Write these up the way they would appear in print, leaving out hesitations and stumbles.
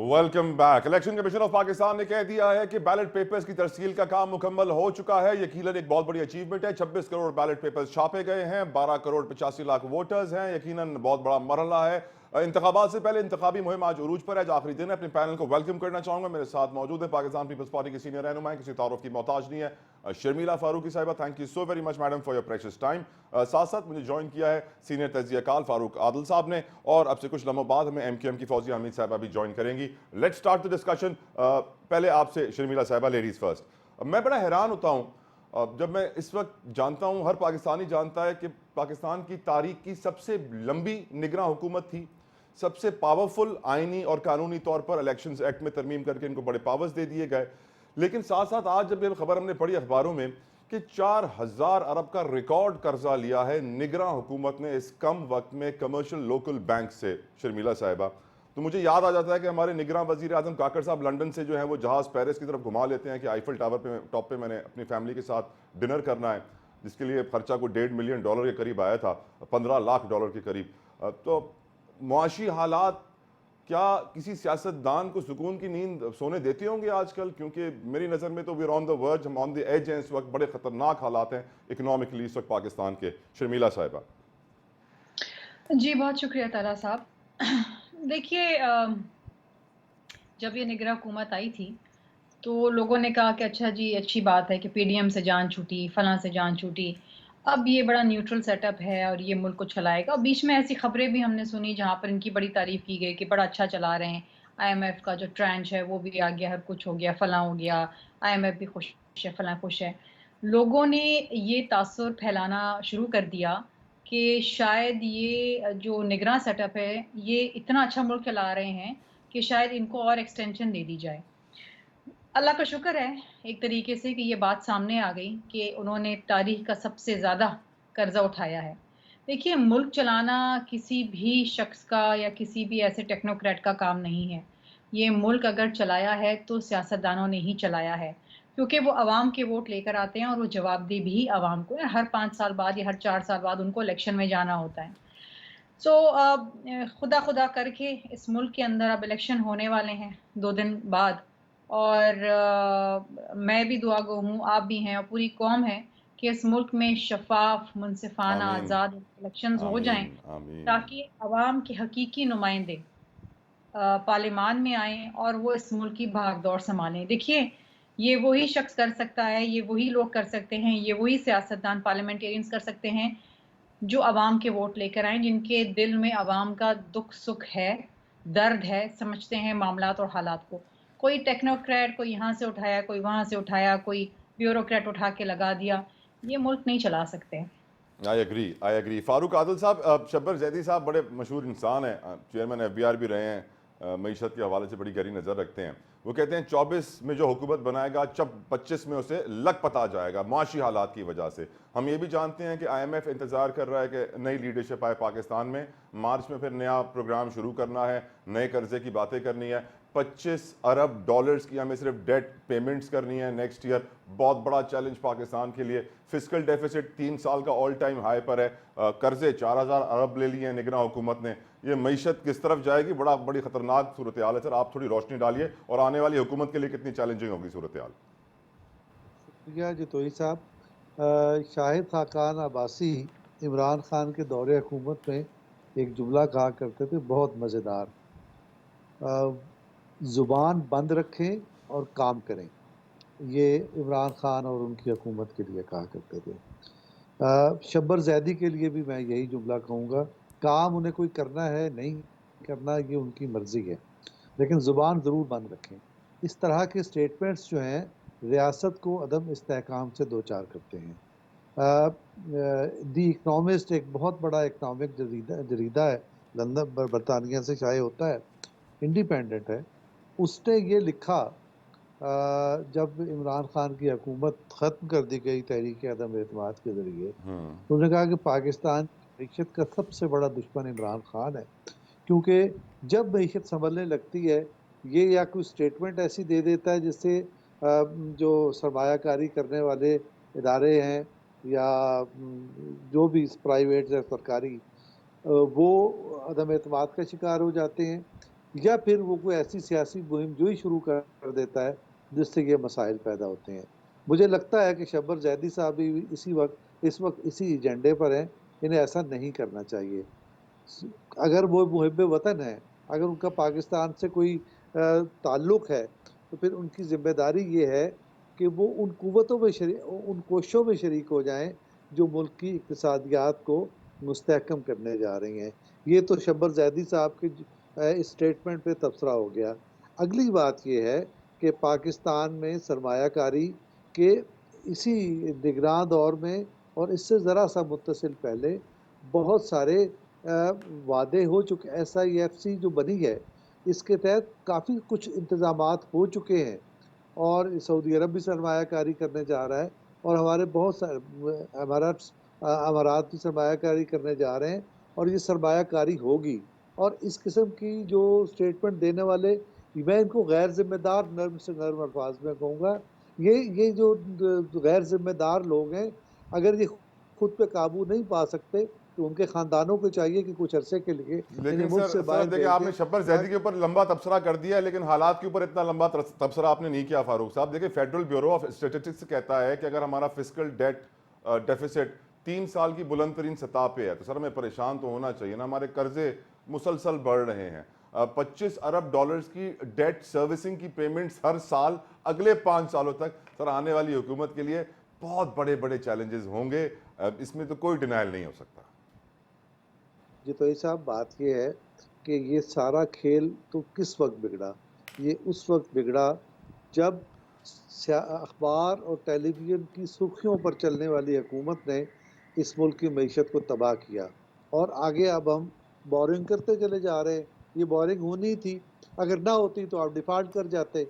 Welcome back. Election commission of Pakistan ने कह दिया है कि बैलेट पेपर्स की तरसील का काम मुकम्मल हो चुका है। यकीनन एक बहुत बड़ी अचीवमेंट है। 26 करोड़ बैलेट पेपर्स छापे गए हैं, 12 करोड़ 85 लाख वोटर्स हैं। यकीनन बहुत बड़ा मरहला है। इंतखाबात से पहले इंतखाबी मुहिम आज उरूज पर है। आज आखिरी दिन है। अपने पैनल को वेलकम करना चाहूंगा। मेरे साथ मौजूद है पाकिस्तान पीपल्स पार्टी की सीनियर रहनुमा, किसी तारुफ की मोहताज नहीं है, शर्मिला फारूकी साहिबा। Thank you so very much madam for your precious time. साथ साथ मुझे ज्वाइन किया है सीनियर तज्जिया कार फारूक आदिल साहब ने, और अब से कुछ लम्हों बाद हमें MQM की फौजिया हमीद साहिबा भी ज्वाइन करेंगी। Let's start the discussion. पहले आपसे शर्मिला साहिबा, लेडीज फर्स्ट। मैं बड़ा हैरान होता हूँ जब मैं इस वक्त जानता हूँ, हर पाकिस्तानी जानता है कि पाकिस्तान की तारीख की सबसे लंबी निगरां हुकूमत थी, सबसे पावरफुल आईनी और कानूनी तौर पर इलेक्शंस एक्ट में तरमीम करके इनको बड़े पावर्स दे दिए गए। लेकिन साथ साथ आज जब ये खबर हमने पढ़ी अखबारों में कि 4000 अरब का रिकॉर्ड कर्जा लिया है निगरां हुकूमत ने इस कम वक्त में कमर्शियल लोकल बैंक से, शर्मिला साहिबा, तो मुझे याद आ जाता है कि हमारे निगरां वजीर आजम काकर साहब लंदन से जो है वो जहाज़ पेरिस की तरफ घुमा लेते हैं कि आईफल टावर पे टॉप पे मैंने अपनी फैमिली के साथ डिनर करना है, जिसके लिए खर्चा को $1.5 मिलियन के करीब आया था, $15 लाख के करीब। तो मुआशी हालात क्या किसी सियासतदान को सुकून की नींद सोने देते होंगे आजकल? क्योंकि मेरी नज़र में तो we are on the verge, हम ऑन द एज हैं इस वक्त। बड़े ख़तरनाक हालात हैं इकोनॉमिकली इस वक्त पाकिस्तान के। शर्मिला साहिबा। जी, बहुत शुक्रिया तारा साहब। देखिए, जब ये निगरां हुकूमत आई थी तो लोगों ने कहा कि अच्छा जी, अच्छी बात है कि PDM से जान छूटी, फलां से जान छूटी, अब ये बड़ा न्यूट्रल सेटअप है और ये मुल्क को चलाएगा। बीच में ऐसी खबरें भी हमने सुनी जहाँ पर इनकी बड़ी तारीफ की गई कि बड़ा अच्छा चला रहे हैं, IMF का जो ट्रेंच है वो भी आ गया, हर कुछ हो गया, फलां हो गया, IMF भी खुश है, फलां खुश है। लोगों ने ये तासुर फैलाना शुरू कर दिया कि शायद ये जो निगरां सेटअप है ये इतना अच्छा मुल्क चला रहे हैं कि शायद इनको और एक्सटेंशन दे दी जाए। अल्लाह का शुक्र है एक तरीके से कि ये बात सामने आ गई कि उन्होंने तारीख का सबसे ज़्यादा कर्जा उठाया है। देखिए, मुल्क चलाना किसी भी शख्स का या किसी भी ऐसे टेक्नोक्रेट का काम नहीं है। ये मुल्क अगर चलाया है तो सियासतदानों ने ही चलाया है, क्योंकि वो अवाम के वोट लेकर आते हैं और वो जवाबदेह भी अवाम को है। हर 5 साल बाद या हर 4 साल बाद उनको इलेक्शन में जाना होता है। सो खुदा खुदा करके इस मुल्क के अंदर अब इलेक्शन होने वाले हैं 2 दिन बाद, और मैं भी दुआ गो हूँ, आप भी हैं और पूरी कौम है कि इस मुल्क में शफाफ, मुनसिफाना, आमीन, आज़ाद इलेक्शंस हो जाएं, आमीन, आमीन। ताकि अवाम के हकीकी नुमाइंदे पार्लियामान में आएँ और वो इस मुल्क की भागदौड़ संभालें। देखिए, ये वही शख्स कर सकता है, ये वही लोग कर सकते हैं, ये वही सियासतदान पार्लियामेंटेरियंस कर सकते हैं जो अवाम के वोट लेकर आएँ, जिनके दिल में अवाम का दुख-सुख है, दर्द है, समझते हैं मामलात और हालात को। कोई टेक्नोक्रेट कोई यहाँ से उठाया, कोई वहाँ से उठाया, कोई ब्यूरोक्रेट उठा के लगा दिया, ये मुल्क नहीं चला सकते। I agree, I agree. Farooq Adil साहब, शब्बर जैदी साहब बड़े मशहूर इंसान हैं, चेयरमैन FBR भी रहे हैं, मीशत के हवाले से बड़ी गहरी नज़र रखते हैं। वो कहते हैं 24 में जो हुकूमत बनाएगा, 25 में उसे लग पता जाएगा मुआशी हालात की वजह से। हम ये भी जानते हैं कि IMF इंतज़ार कर रहा है कि नई लीडरशिप आए पाकिस्तान में, मार्च में फिर नया प्रोग्राम शुरू करना है, नए कर्जे की बातें करनी है, 25 अरब डॉलर्स की हमें सिर्फ डेट पेमेंट्स करनी है नेक्स्ट ईयर। बहुत बड़ा चैलेंज पाकिस्तान के लिए। फिस्कल डेफिसिट 3 साल का ऑल टाइम हाई पर है। कर्जे 4000 अरब ले लिए हैं निगरां हुकूमत ने। ये मीशत किस तरफ जाएगी? बड़ी खतरनाक सूरत हाल है सर, आप थोड़ी रोशनी डालिए, और आने वाली हुकूमत के लिए कितनी चैलेंजिंग होगी सूरत हाल? शुक्रिया जतोई साहब। शाहिद खाकान अब्बासी इमरान खान के दौरे हुकूमत में एक जुमला कहा करते थे, बहुत मज़ेदार, ज़ुबान बंद रखें और काम करें। ये इमरान खान और उनकी हुकूमत के लिए कहा करते थे। शब्बर जैदी के लिए भी मैं यही जुमला कहूँगा, काम उन्हें कोई करना है, नहीं करना ये उनकी मर्ज़ी है, लेकिन ज़ुबान ज़रूर बंद रखें। इस तरह के स्टेटमेंट्स जो हैं रियासत को अदम इस्तेहकाम से दो चार करते हैं। दी इकनॉमिस्ट एक बहुत बड़ा इकनॉमिक जरीदा है, लंदन बरतानिया से शाये होता है, इंडिपेंडेंट है। उसने ये लिखा जब इमरान खान की हुकूमत ख़त्म कर दी गई तहरीक अदम एतमाद के ज़रिए, तो उन्होंने कहा कि पाकिस्तान की मीशत का सबसे बड़ा दुश्मन इमरान खान है, क्योंकि जब मीशत संभलने लगती है ये या कोई स्टेटमेंट ऐसी दे देता है जिससे जो सरमायाकारी करने वाले इदारे हैं या जो भी प्राइवेट या सरकारी, वो अदम एतमाद का शिकार हो जाते हैं, یا پھر وہ کوئی ایسی سیاسی مہم جو ہی شروع کر دیتا ہے جس سے یہ مسائل پیدا ہوتے ہیں. مجھے لگتا ہے کہ شبر زیدی صاحب بھی اس وقت اسی ایجنڈے پر ہیں. انہیں ایسا نہیں کرنا چاہیے. اگر وہ محب وطن ہے، اگر ان کا پاکستان سے کوئی تعلق ہے، تو پھر ان کی ذمہ داری یہ ہے کہ وہ ان قوتوں میں ان کوششوں میں شریک ہو جائیں جو ملک کی اقتصادیات کو مستحکم کرنے جا رہی ہیں. یہ تو شبر زیدی صاحب کے اس سٹیٹمنٹ پہ تبصرہ ہو گیا. اگلی بات یہ ہے کہ پاکستان میں سرمایہ کاری کے اسی نگراں دور میں اور اس سے ذرا سا متصل پہلے بہت سارے وعدے ہو چکے. SIFC جو بنی ہے اس کے تحت کافی کچھ انتظامات ہو چکے ہیں، اور سعودی عرب بھی سرمایہ کاری کرنے جا رہا ہے، اور ہمارے بہت سارے امارات بھی سرمایہ کاری کرنے جا رہے ہیں، اور یہ سرمایہ کاری ہوگی. اور اس قسم کی جو سٹیٹمنٹ دینے والے، میں ان کو غیر ذمہ دار نرم سے نرم الفاظ میں کہوں گا. یہ جو غیر ذمہ دار لوگ ہیں، اگر یہ خود پہ قابو نہیں پا سکتے تو ان کے خاندانوں کو چاہیے کہ کچھ عرصے کے لیے انہیں لیکن ملک سے باہر دیکھیں، آپ نے شبر زیدی کے اوپر لمبا تبصرہ کر دیا ہے، لیکن حالات کے اوپر اتنا لمبا تبصرہ آپ نے نہیں کیا فاروق صاحب. دیکھیں، فیڈرل بیورو آف اسٹیٹسٹکس کہتا ہے کہ اگر ہمارا فسکل ڈیفیسٹ 3 سال کی بلند ترین سطح پہ ہے تو سر ہمیں پریشان تو ہونا چاہیے نا. ہمارے قرضے مسلسل بڑھ رہے ہیں. 25 ارب ڈالرز کی ڈیٹ سروسنگ کی پیمنٹس ہر سال اگلے 5 سالوں تک. سر آنے والی حکومت کے لیے بہت بڑے بڑے چیلنجز ہوں گے، اس میں تو کوئی ڈینائل نہیں ہو سکتا. جی تو صاحب، بات یہ ہے کہ یہ سارا کھیل تو کس وقت بگڑا؟ یہ اس وقت بگڑا جب اخبار اور ٹیلی ویژن کی سرخیوں پر چلنے والی حکومت نے اس ملک کی معیشت کو تباہ کیا. اور آگے اب ہم بورنگ کرتے چلے جا رہے ہیں. یہ بورنگ ہونی تھی، اگر نہ ہوتی تو آپ ڈیفالٹ کر جاتے.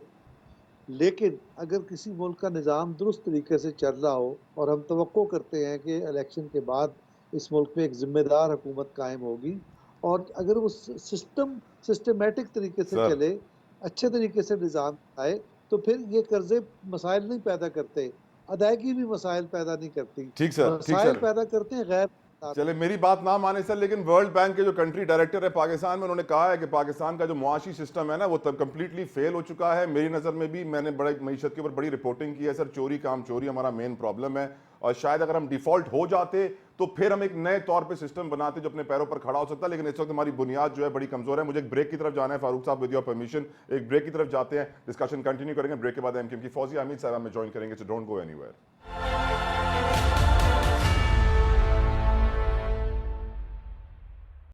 لیکن اگر کسی ملک کا نظام درست طریقے سے چل رہا ہو، اور ہم توقع کرتے ہیں کہ الیکشن کے بعد اس ملک میں ایک ذمہ دار حکومت قائم ہوگی، اور اگر وہ سسٹمیٹک طریقے سے سر چلے، اچھے طریقے سے نظام آئے، تو پھر یہ قرضے مسائل نہیں پیدا کرتے، ادائیگی بھی مسائل پیدا نہیں کرتی. ٹھیک سر، ٹھیک مسائل سر. پیدا کرتے ہیں غیر. چلے میری بات نہ مانے سر، لیکن ورلڈ بینک کے جو کنٹری ڈائریکٹر ہے پاکستان میں، انہوں نے کہا ہے کہ پاکستان کا جو معاشی سسٹم ہے نا وہ کمپلیٹلی فیل ہو چکا ہے. میری نظر میں بھی، میں نے بڑے معیشت کے اوپر بڑی رپورٹنگ کی ہے سر. چوری ہمارا مین پرابلم ہے، اور شاید اگر ہم ڈیفالٹ ہو جاتے تو پھر ہم ایک نئے طور پہ سسٹم بناتے جو اپنے پیروں پر کھڑا ہو سکتا. لیکن اس وقت ہماری بنیاد جو ہے بڑی کمزور ہے. مجھے ایک بریک کی طرف جانا ہے فاروق صاحب، ود یور پرمیشن ایک بریک کی طرف جاتے ہیں. ڈسکشن کنٹینیو کریں گے. بریک کے بعد ایم کیو ایم کی فوزیہ حمید صاحب ہمیں جوائن کریں گے. So don't go any where.